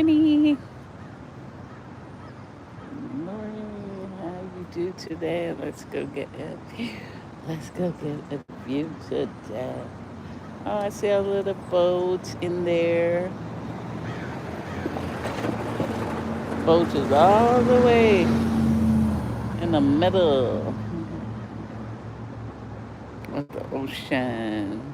morning. Good morning. How you do today? Let's go get a view today. Oh, I see a little boat in there. Boat is all the way in the middle of the ocean.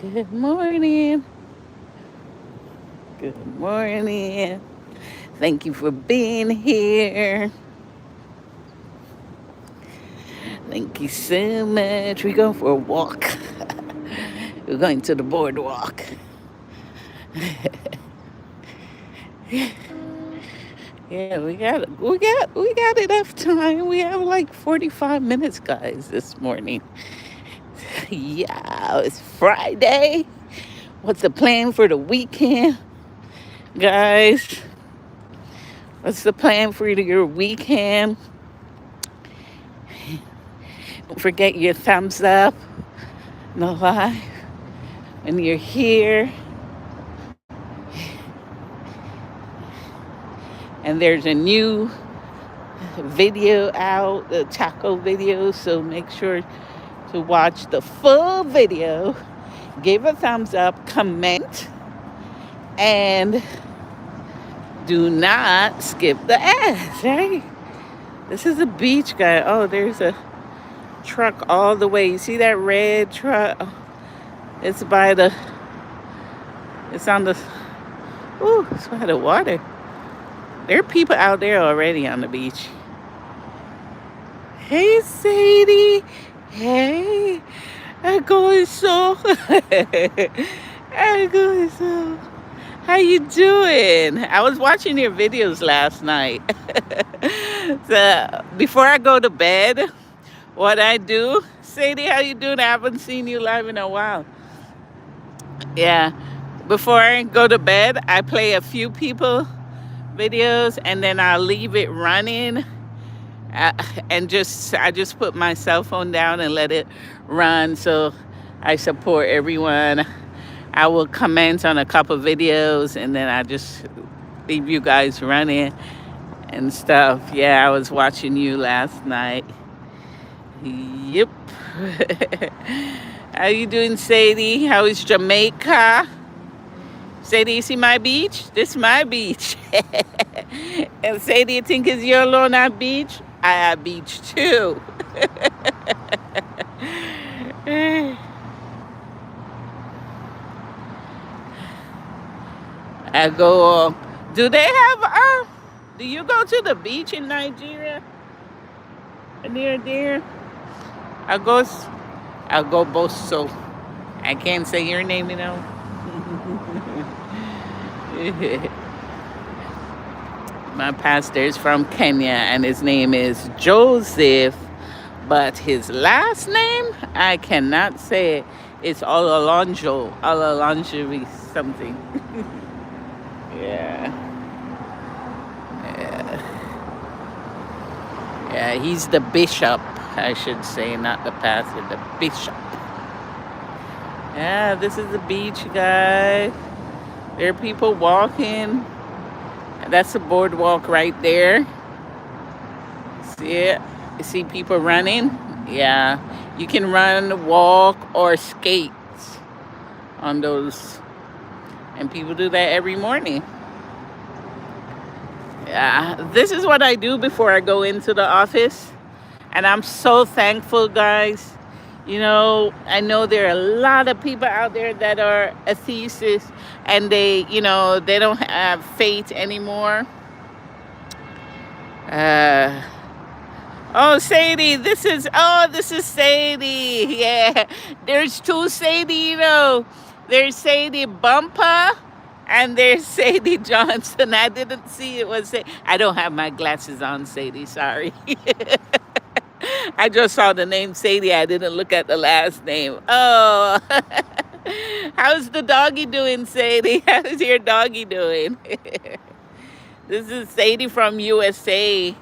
Good morning. Good morning. Thank you for being here. Thank you so much. We go for a walk. We're going to the boardwalk. Yeah, we got enough time. We have like 45 minutes, guys, this morning. Yeah, it's Friday. What's the plan for the weekend, guys? What's the plan for your weekend? Don't forget your thumbs up, no lie. When you're here, and there's a new video out, the taco video, so make sure to watch the full video, give a thumbs up, comment, and do not skip the ads, right? This is a beach, guy. Oh, there's a truck all the way. You see that red truck? Oh, it's by the, it's on the, ooh, it's by the water. There are people out there already on the beach. Hey, Sadie. Hey, I'm going so. I'm going so. How you doing? I was watching your videos last night. So before I go to bed, what I do, Sadie, how you doing? I haven't seen you live in a while. Yeah. Before I go to bed, I play a few people videos and then I'll leave it running uh, and I just put my cell phone down and let it run. So I support everyone. I will comment on a couple videos and then I just leave you guys running and stuff. Yeah, I was watching you last night. Yep. How you doing, Sadie? How is Jamaica? Sadie, you see my beach? This is my beach. And Sadie, you think it's your alone at beach? I have beach too. I go. Do they have? Do you go to the beach in Nigeria? Near there? I go. I go both. So I can't say your name, you know. My pastor is from Kenya, and his name is Joseph, but his last name I cannot say it. It's Alalonjo something. Yeah. Yeah. Yeah, he's the bishop, I should say, not the pastor, the bishop. Yeah, this is the beach, guys. There are people walking. That's the boardwalk right there. See it? You see people running? Yeah. You can run, walk, or skate on those. And people do that every morning. Yeah, this is what I do before I go into the office. And I'm so thankful, guys. You know, I know there are a lot of people out there that are atheists and they don't have faith anymore. Uh, oh, Sadie, this is Sadie. Yeah, there's two Sadie, you know. There's Sadie Bumper and there's Sadie Johnson. I didn't see it was Sadie. I don't have my glasses on, Sadie, sorry. I just saw the name Sadie. I didn't look at the last name. Oh, how's the doggy doing, Sadie? How's your doggy doing? This is Sadie from USA.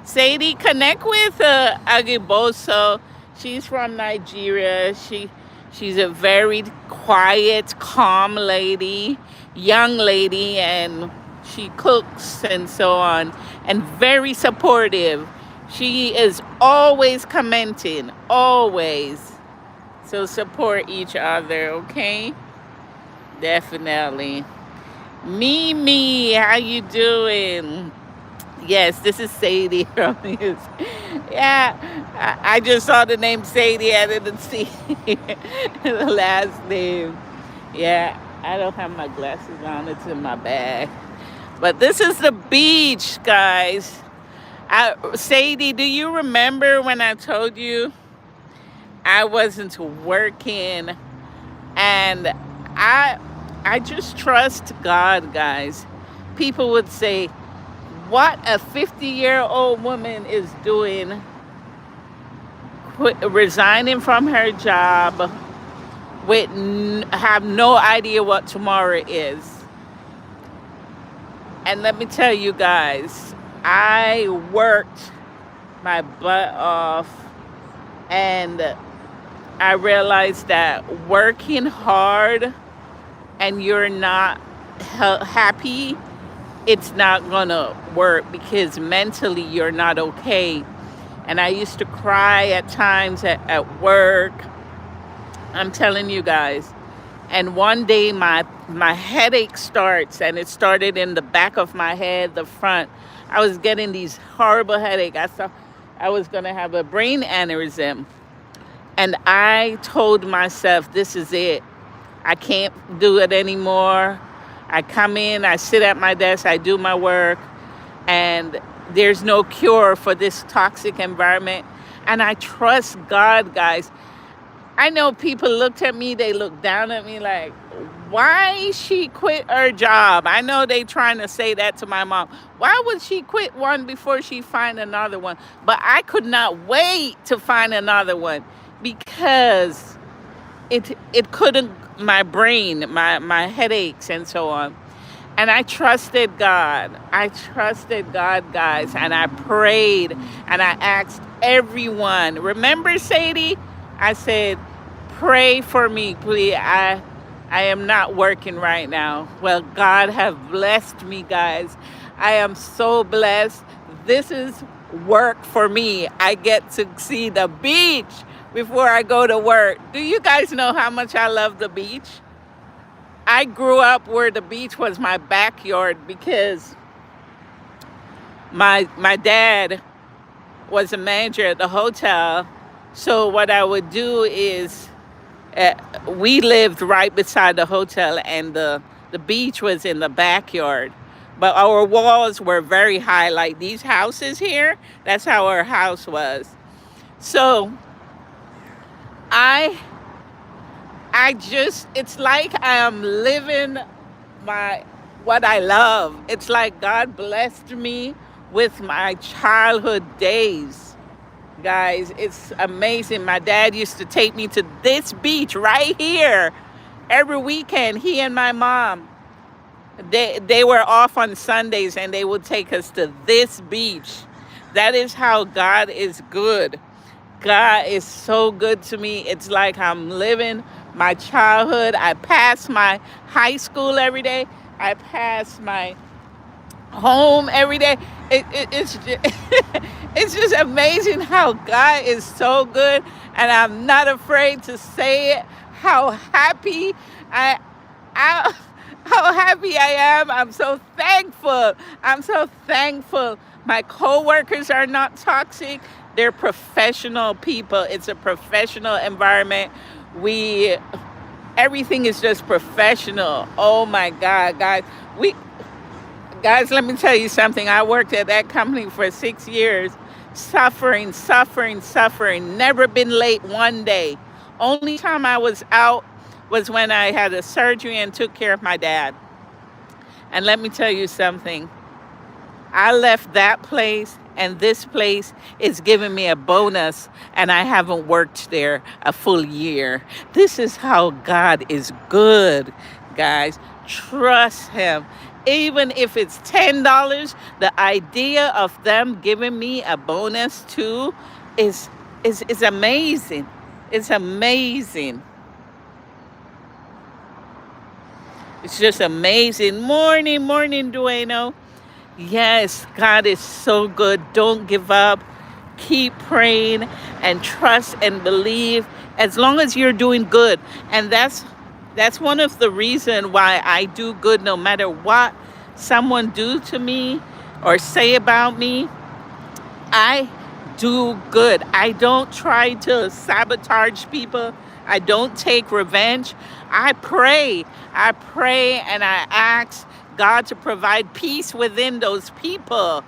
Sadie, connect with Agiboso. She's from Nigeria. She's a very quiet, calm lady, young lady, and she cooks and so on, and very supportive. She is always commenting, always. So support each other, okay? Definitely. Mimi, how you doing? Yes, this is Sadie from his. Yeah, I just saw the name Sadie. I didn't see the last name. Yeah, I don't have my glasses on. It's in my bag. But this is the beach, guys. Sadie, do you remember when I told you I wasn't working and I I just trust God, guys. People would say, what a 50-year-old woman is doing, resigning from her job with have no idea what tomorrow is. And let me tell you guys, I worked my butt off, and I realized that working hard and you're not happy, it's not gonna work because mentally you're not okay. And I used to cry at times at work. I'm telling you guys. And one day my headache starts, and it started in the back of my head, the front. I was getting these horrible headache. I thought I was gonna have a brain aneurysm. And I told myself, this is it. I can't do it anymore. I come in, I sit at my desk, I do my work, and there's no cure for this toxic environment. And I trust God, guys. I know people looked at me, they looked down at me like, why she quit her job? I know they trying to say that to my mom. Why would she quit one before she find another one? But I could not wait to find another one because it couldn't, my brain, my headaches and so on. And I trusted God. I trusted God, guys. And I prayed and I asked everyone. Remember, Sadie? I said, pray for me, please. I am not working right now. Well, God have blessed me, guys. I am so blessed. This is work for me. I get to see the beach before I go to work. Do you guys know how much I love the beach? I grew up where the beach was my backyard because my dad was a manager at the hotel. So what I would do is we lived right beside the hotel, and the beach was in the backyard. But our walls were very high, like these houses here. That's how our house was. So I just, it's like I am living what I love. It's like God blessed me with my childhood days. Guys, it's amazing. My dad used to take me to this beach right here every weekend. He and my mom, they were off on Sundays, and they would take us to this beach. That is how God is good. God is so good to me. It's like I'm living my childhood. I pass my high school every day. I pass my home every day. It's just, it's just amazing how God is so good, and I'm not afraid to say it. How happy I how happy I am. I'm so thankful. I'm so thankful. My coworkers are not toxic. They're professional people. It's a professional environment. Everything is just professional. Oh my God, guys. Guys, let me tell you something. I worked at that company for 6 years, suffering. Never been late one day. Only time I was out was when I had a surgery and took care of my dad. And let me tell you something. I left that place, and this place is giving me a bonus, and I haven't worked there a full year. This is how God is good, guys. Trust him. Even if it's $10, the idea of them giving me a bonus too is is amazing. It's amazing. It's just amazing. Morning, morning, Dueno. Yes, God is so good. Don't give up. Keep praying and trust and believe as long as you're doing good. And that's one of the reasons why I do good no matter what someone do to me or say about me. I do good. I don't try to sabotage people. I don't take revenge. I pray. I pray and I ask God to provide peace within those people,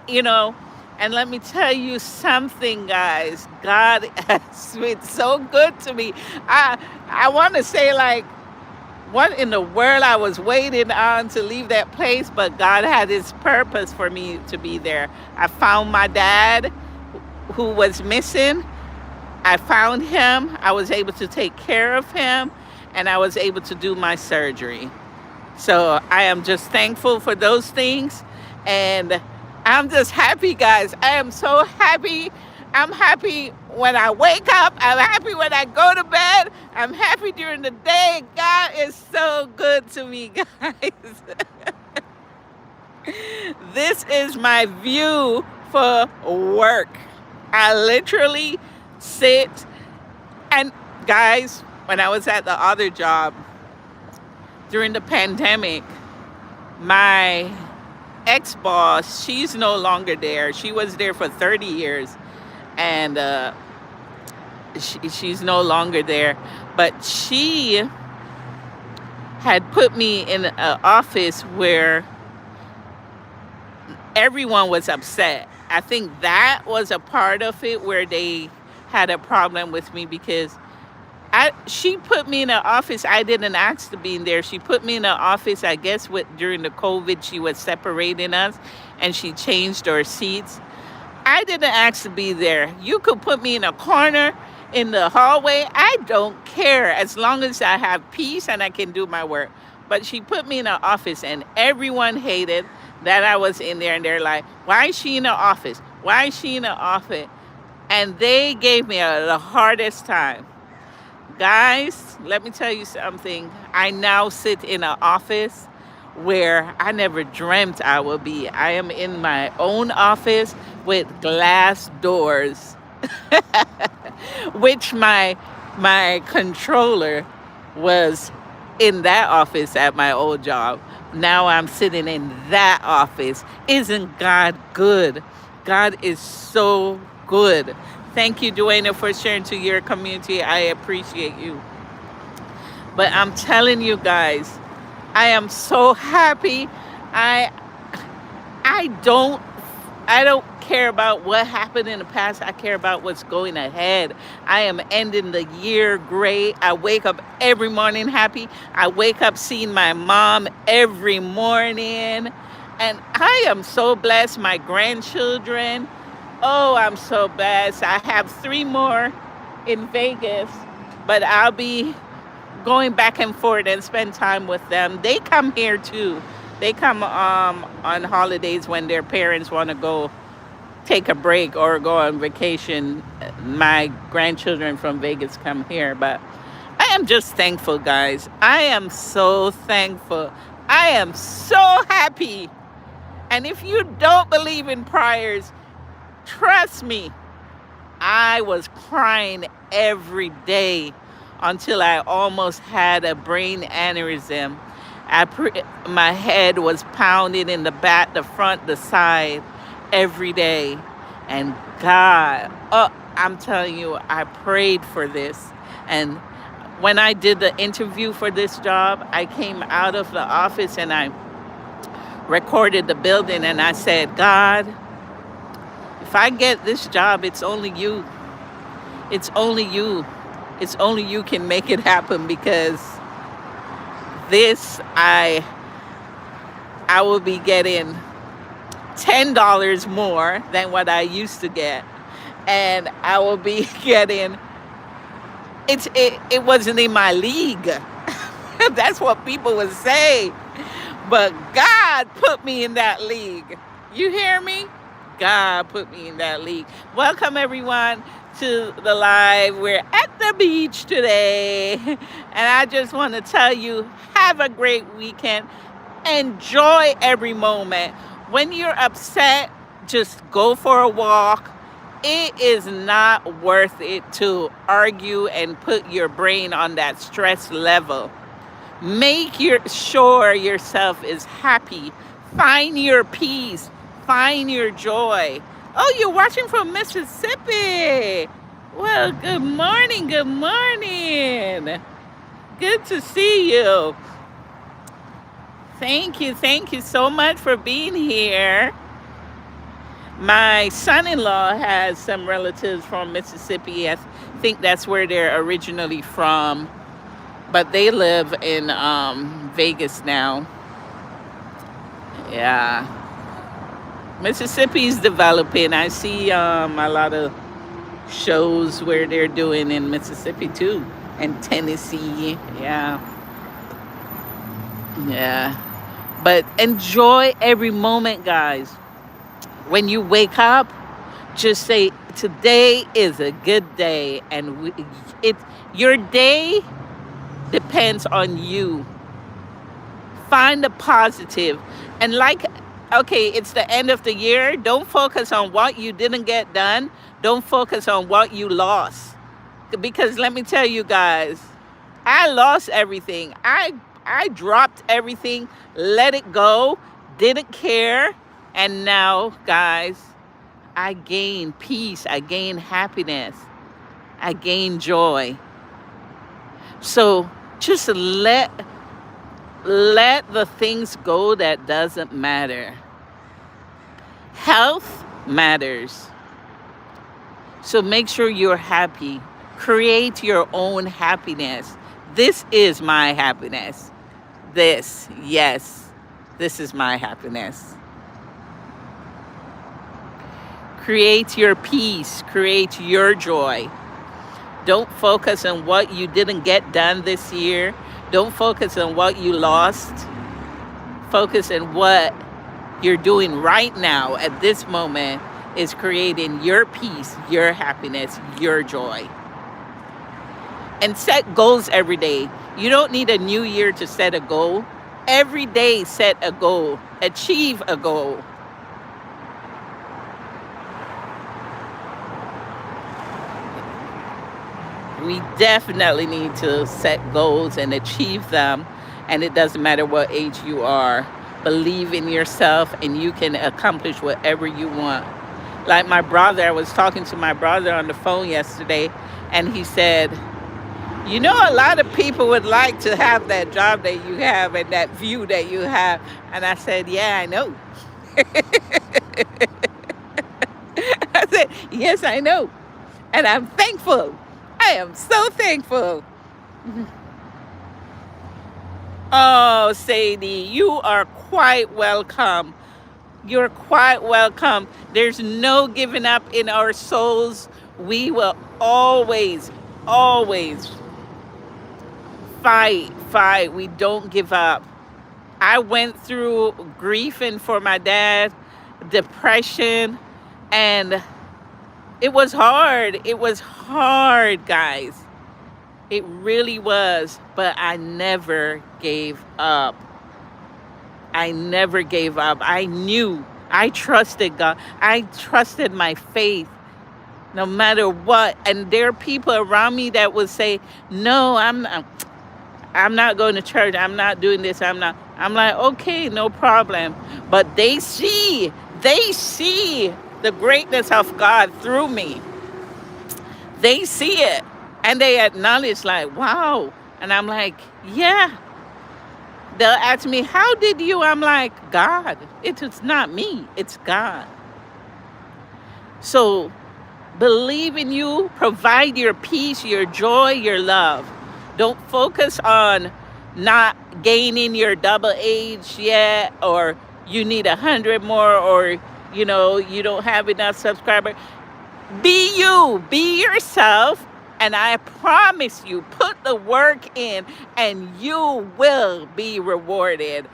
you know. And let me tell you something, guys. God has been so good to me. I want to say, like, what in the world I was waiting on to leave that place, but God had his purpose for me to be there. I found my dad who was missing. I found him. I was able to take care of him, and I was able to do my surgery. So I am just thankful for those things. And I'm just happy, guys. I am so happy. I'm happy when I wake up. I'm happy when I go to bed. I'm happy during the day. God is so good to me, guys. This is my view for work. I literally sit and, guys, when I was at the other job during the pandemic, my ex-boss, she's no longer there. She was there for 30 years, and she's no longer there. But she had put me in an office where everyone was upset. I think that was a part of it where they had a problem with me because she put me in an office. I didn't ask to be in there. She put me in an office, I guess, during the COVID, she was separating us and she changed our seats. I didn't ask to be there. You could put me in a corner in the hallway. I don't care as long as I have peace and I can do my work. But she put me in an office and everyone hated that I was in there. And they're like, why is she in the office? Why is she in the office? And they gave me the hardest time. Guys, let me tell you something. I now sit in an office where I never dreamt I would be. I am in my own office with glass doors, which my controller was in that office at my old job. Now I'm sitting in that office. Isn't God good? God is so good. Thank you, Duena, for sharing to your community. I appreciate you. But I'm telling you guys, I am so happy. I I don't I don't care about what happened in the past. I care about what's going ahead. I am ending the year great. I wake up every morning happy. I wake up seeing my mom every morning. And I am so blessed. My grandchildren. Oh, I'm so blessed. I have 3 more in Vegas, but I'll be going back and forth and spend time with them. They come here too. They come on holidays when their parents want to go take a break or go on vacation. My grandchildren from Vegas come here, but I am just thankful, guys. I am so thankful. I am so happy. And if you don't believe in prayers, trust me, I was crying every day until I almost had a brain aneurysm. My head was pounding in the back, the front, the side every day. And God, oh, I'm telling you, I prayed for this. And when I did the interview for this job, I came out of the office and I recorded the building and I said, God, if I get this job, it's only you. It's only you. It's only you can make it happen, because this I will be getting $10 more than what I used to get. And I will be getting it wasn't in my league. That's what people would say. But God put me in that league. You hear me? God put me in that league. Welcome, everyone, to the live. We're at the beach today. And I just want to tell you, have a great weekend. Enjoy every moment. When you're upset, just go for a walk. It is not worth it to argue and put your brain on that stress level. Make sure yourself is happy. Find your peace. Find your joy. Oh, you're watching from Mississippi. Well, good morning. Good morning. Good to see you. Thank you. Thank you so much for being here. My son-in-law has some relatives from Mississippi. I think that's where they're originally from, but they live in Vegas now. Yeah, Mississippi's developing. I see a lot of shows where they're doing in Mississippi too, and Tennessee. Yeah, yeah. But enjoy every moment, guys. When you wake up, just say, today is a good day. And your day depends on you. Find the positive. And okay, it's the end of the year. Don't focus on what you didn't get done. Don't focus on what you lost. Because let me tell you guys, I lost everything. I dropped everything, let it go, didn't care. And now, guys, I gain peace. I gain happiness. I gain joy. So just let the things go that doesn't matter. Health matters. So make sure you're happy. Create your own happiness. This is my happiness. This is my happiness. Create your peace. Create your joy. Don't focus on what you didn't get done this year. Don't focus on what you lost. Focus on what you're doing right now at this moment is creating your peace, your happiness, your joy. And set goals every day. You don't need a new year to set a goal. Every day set a goal. Achieve a goal. We definitely need to set goals and achieve them. And it doesn't matter what age you are. Believe in yourself and you can accomplish whatever you want. Like my brother, I was talking to my brother on the phone yesterday, and he said, you know, a lot of people would like to have that job that you have and that view that you have. And I said, yeah, I know. I said, yes, I know. And I'm thankful. I am so thankful. Oh, Sadie, you are quite welcome. You're quite welcome. There's no giving up in our souls. We will always fight. We don't give up. I went through grieving for my dad, depression, and it was hard. It was hard, guys. It really was. But I never gave up. I never gave up. I knew. I trusted God. I trusted my faith no matter what. And there are people around me that would say, no, I'm not going to church. I'm not doing this. I'm like, okay, no problem. But they see the greatness of God through me. They see it and they acknowledge like, wow. And I'm like, yeah. They'll ask me, how did you? I'm like, God. It's not me. It's God. So believe in you. Provide your peace, your joy, your love. Don't focus on not gaining your double age yet, or you need 100 more, or you don't have enough subscribers. Be you, be yourself, and I promise you, put the work in and you will be rewarded.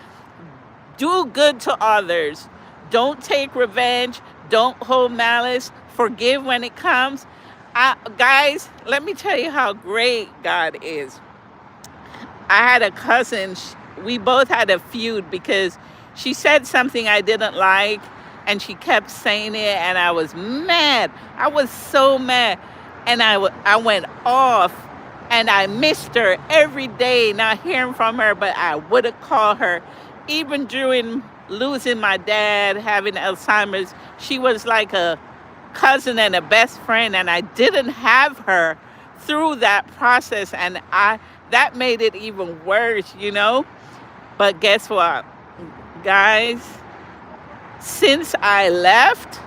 Do good to others. Don't take revenge. Don't hold malice. Forgive when it comes. Guys, let me tell you how great God is. I had a cousin, we both had a feud because she said something I didn't like and she kept saying it and I was mad. I was so mad. And I went off and I missed her every day, not hearing from her, but I would have called her. Even during losing my dad, having Alzheimer's, she was like a cousin and a best friend, and I didn't have her through that process, and I that made it even worse, you know. But guess what, guys? Since I left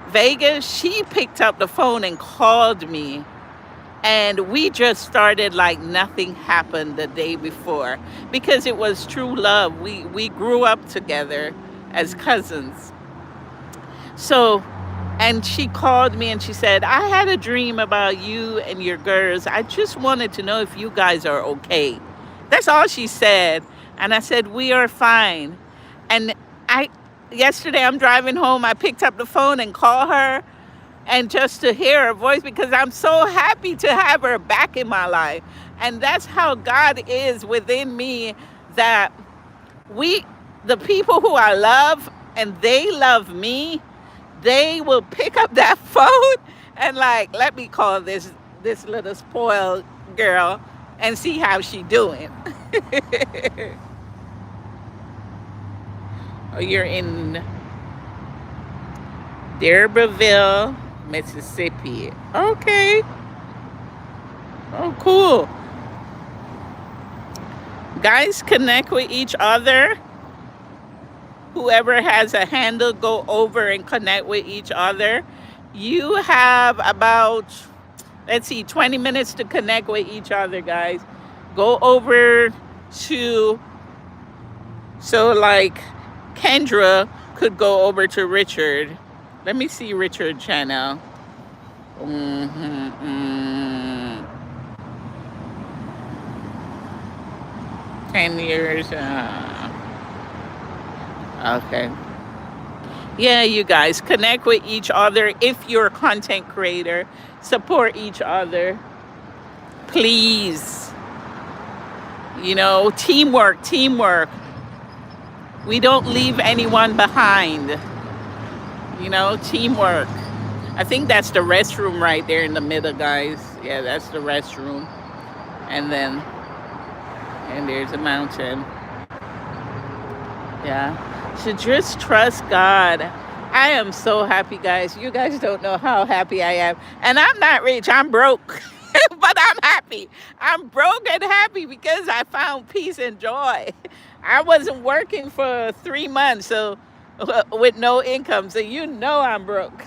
Vegas, she picked up the phone and called me, and we just started like nothing happened the day before because it was true love. We grew up together as cousins. So, and she called me and she said, I had a dream about you and your girls. I just wanted to know if you guys are okay. That's all she said. And I said, we are fine. And I, yesterday I'm driving home, I picked up the phone and called her and just to hear her voice because I'm so happy to have her back in my life. And that's how God is within me, that we, the people who I love and they love me, they will pick up that phone and like, let me call this little spoiled girl and see how she doing. Oh, you're in D'Urberville, Mississippi. Okay. Oh, cool. Guys, connect with each other. Whoever has a handle, go over and connect with each other. You have about, let's see, 20 minutes to connect with each other, guys. Go over to, so like Kendra could go over to Richard. Let me see Richard channel. 10 years. Okay. Yeah, you guys connect with each other. If you're a content creator, support each other. Please. You know, teamwork, teamwork. We don't leave anyone behind. You know, teamwork. I think that's the restroom right there in the middle, guys. Yeah, that's the restroom. And there's a mountain. Yeah. So just trust God. I am so happy, guys. You guys don't know how happy I am. And I'm not rich, I'm broke. But I'm happy. I'm broke and happy because I found peace and joy. I wasn't working for 3 months, so with no income. So you know I'm broke.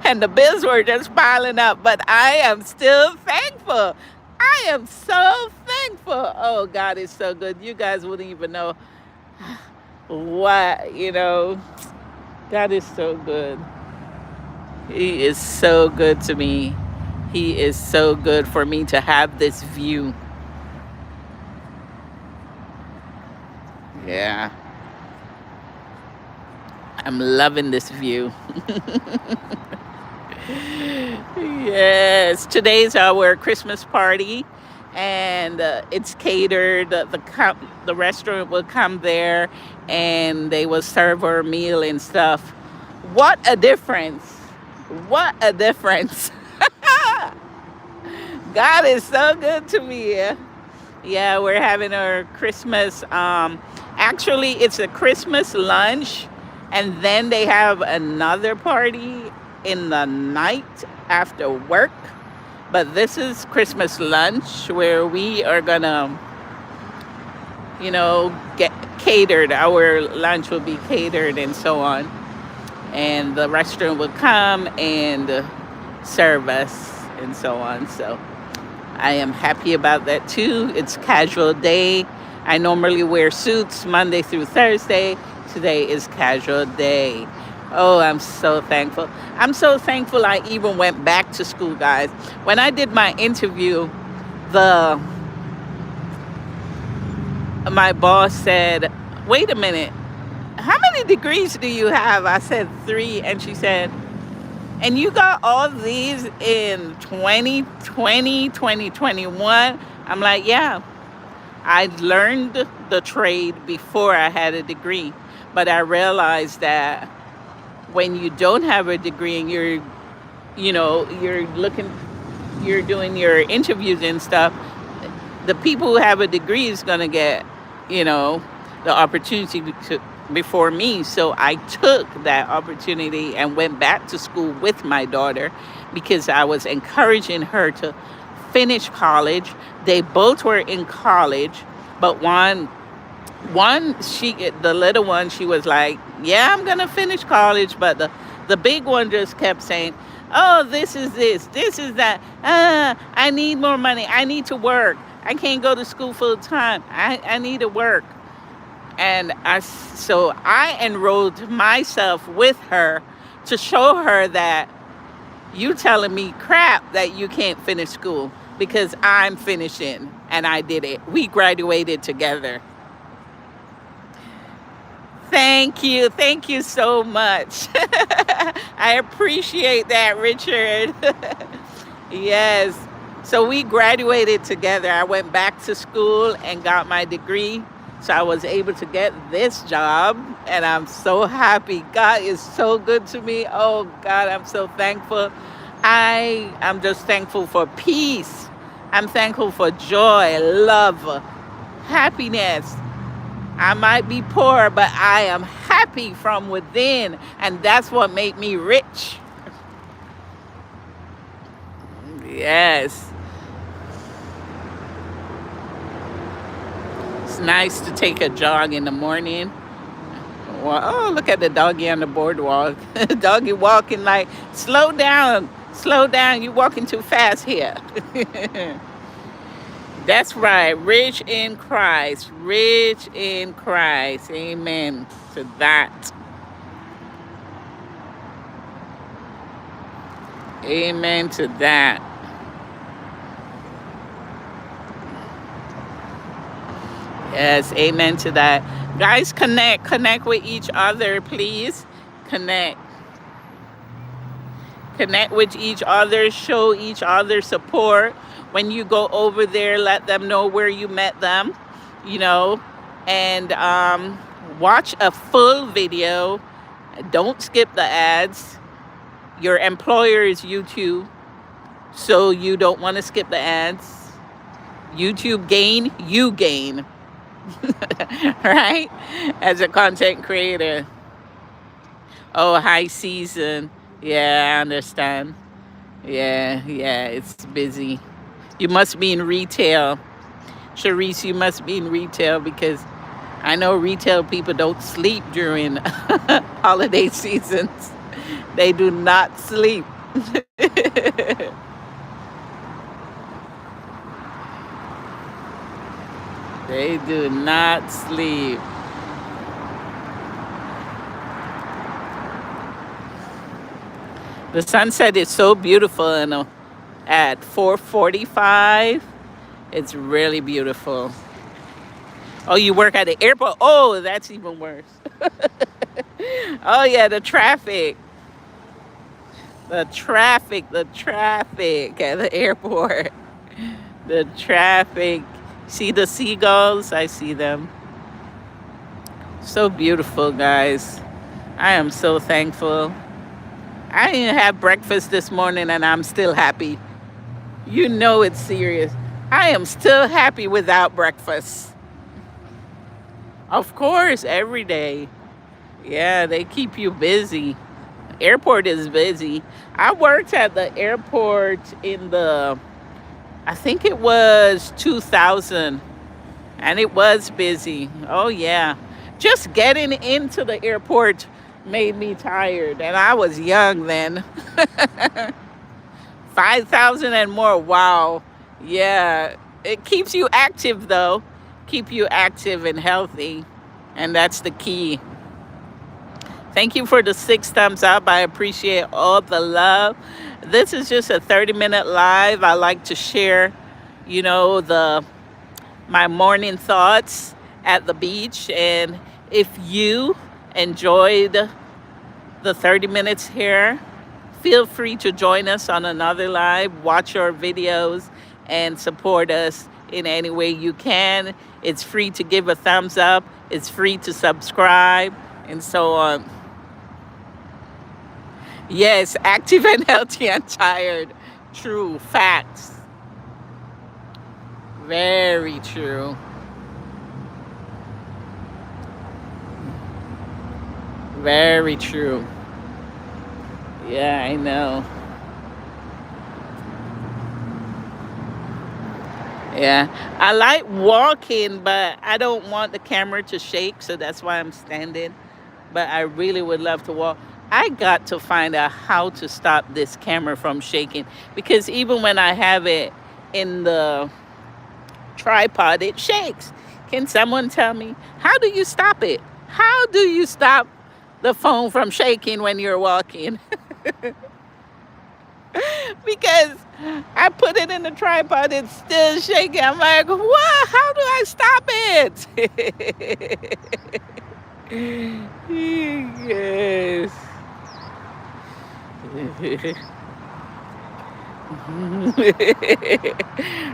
And the bills were just piling up. But I am still thankful. I am so thankful. Oh, God is so good. You guys wouldn't even know what, you know. God is so good. He is so good to me. He is so good for me to have this view. Yeah. I'm loving this view. Yes, today's our Christmas party, and it's catered. The restaurant will come there, and they will serve our meal and stuff. What a difference! What a difference! God is so good to me. Yeah, we're having our Christmas. Actually, it's a Christmas lunch, and then they have another party in the night after work. But this is Christmas lunch where we are gonna, you know, get catered. Our lunch will be catered and so on. And the restaurant will come and serve us and so on. So I am happy about that too. It's casual day. I normally wear suits Monday through Thursday. Today is casual day. Oh, I'm so thankful. I'm so thankful I even went back to school, guys. When I did my interview, my boss said, "Wait a minute, how many degrees do you have?" I said, "Three." And she said, "And you got all these in 2020, 2021?" I'm like, "Yeah, I learned the trade before I had a degree. But I realized that when you don't have a degree and you're doing your interviews and stuff, the people who have a degree is going to get, you know, the opportunity before me." So I took that opportunity and went back to school with my daughter because I was encouraging her to finish college. They both were in college, but the little one, she was like, "Yeah, I'm gonna finish college," but the big one just kept saying, "Oh, this is that. I need more money. I need to work. I can't go to school full time. I need to work." And so I enrolled myself with her to show her that you telling me crap that you can't finish school because I'm finishing, and I did it. We graduated together. Thank you so much. I appreciate that, Richard. Yes. So we graduated together. I went back to school and got my degree. So I was able to get this job, and I'm so happy. God is so good to me. Oh, God, I'm so thankful. I'm just thankful for peace. I'm thankful for joy, love, happiness. I might be poor, but I am happy from within, and that's what made me rich. Yes. It's nice to take a jog in the morning. Well, oh, look at the doggy on the boardwalk. Doggy walking like, slow down, slow down. You're walking too fast here. That's right. Rich in Christ. Rich in Christ. Amen to that. Amen to that. Yes, amen to that. Guys, connect with each other, please. Connect. Connect with each other, show each other support. When you go over there, let them know where you met them, you know, and watch a full video. Don't skip the ads. Your employer is YouTube, so you don't want to skip the ads. YouTube gain, you gain. Right? As a content creator. Oh, high season. Yeah, I understand. Yeah, it's busy. You must be in retail. Sharice, you must be in retail because I know retail people don't sleep during holiday seasons. They do not sleep. They do not sleep. The sunset is so beautiful, and at 4:45, it's really beautiful. Oh, you work at the airport? Oh, that's even worse. Oh yeah, the traffic. The traffic at the airport. The traffic. See the seagulls? I see them. So beautiful, guys. I am so thankful. I didn't have breakfast this morning and I'm still happy. You know it's serious. I am still happy without breakfast. Of course, every day. Yeah, they keep you busy. Airport is busy. I worked at the airport I think it was 2000, and it was busy. Oh, yeah. Just getting into the airport made me tired, and I was young then. 5,000 and more. Wow. Yeah. It keeps you active, though. Keep you active and healthy, and that's the key. Thank you for the 6 thumbs up. I appreciate all the love. This is just a 30-minute live. I like to share, my morning thoughts at the beach. And if you enjoyed the 30 minutes here, feel free to join us on another live, watch our videos, and support us in any way you can. It's free to give a thumbs up, it's free to subscribe, and so on. Yes, active and healthy and tired. True. Facts. Very true. Very true. Yeah, I know. Yeah. I like walking, but I don't want the camera to shake, so that's why I'm standing. But I really would love to walk. I got to find out how to stop this camera from shaking, because even when I have it in the tripod, it shakes. Can someone tell me, how do you stop it? How do you stop the phone from shaking when you're walking? Because I put it in the tripod, it's still shaking. I'm like, what? How do I stop it? Yes.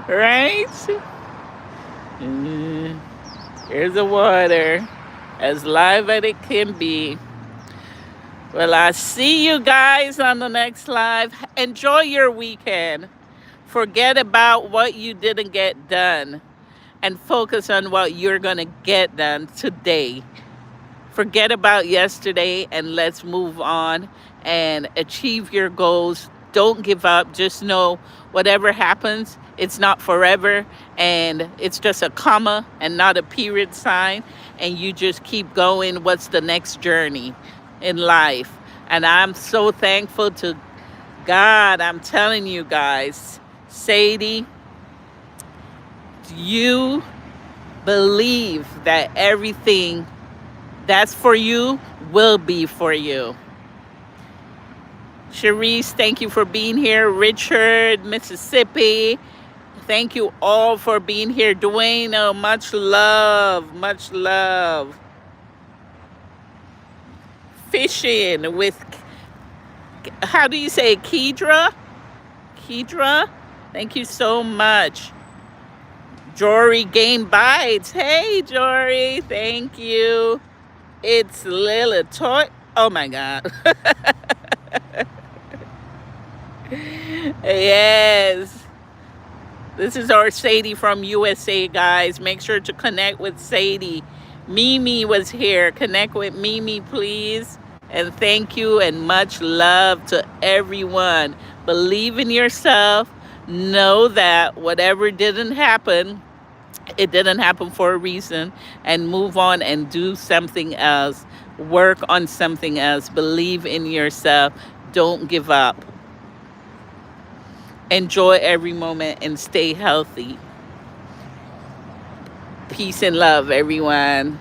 Right? Mm. Here's the water, as live as it can be. Well, I'll see you guys on the next live. Enjoy your weekend. Forget about what you didn't get done and focus on what you're going to get done today. Forget about yesterday and let's move on and achieve your goals. Don't give up. Just know whatever happens, it's not forever, and it's just a comma and not a period sign. And you just keep going. What's the next journey in life? And I'm so thankful to God. I'm telling you guys, Sadie, you believe that everything that's for you will be for you. Sharice, thank you for being here. Richard, Mississippi, thank you all for being here. Dwayne, oh, much love, much love. Fishing with, how do you say, Kedra? Kedra, thank you so much. Jory Game Bites. Hey, Jory, thank you. It's Lila Toy. Oh my God. Yes. This is our Sadie from USA, guys. Make sure to connect with Sadie. Mimi was here. Connect with Mimi, please. And thank you and much love to everyone. Believe in yourself. Know that whatever didn't happen, it didn't happen for a reason, and move on and do something else. Work on something else. Believe in yourself. Don't give up. Enjoy every moment and stay healthy. Peace and love, everyone.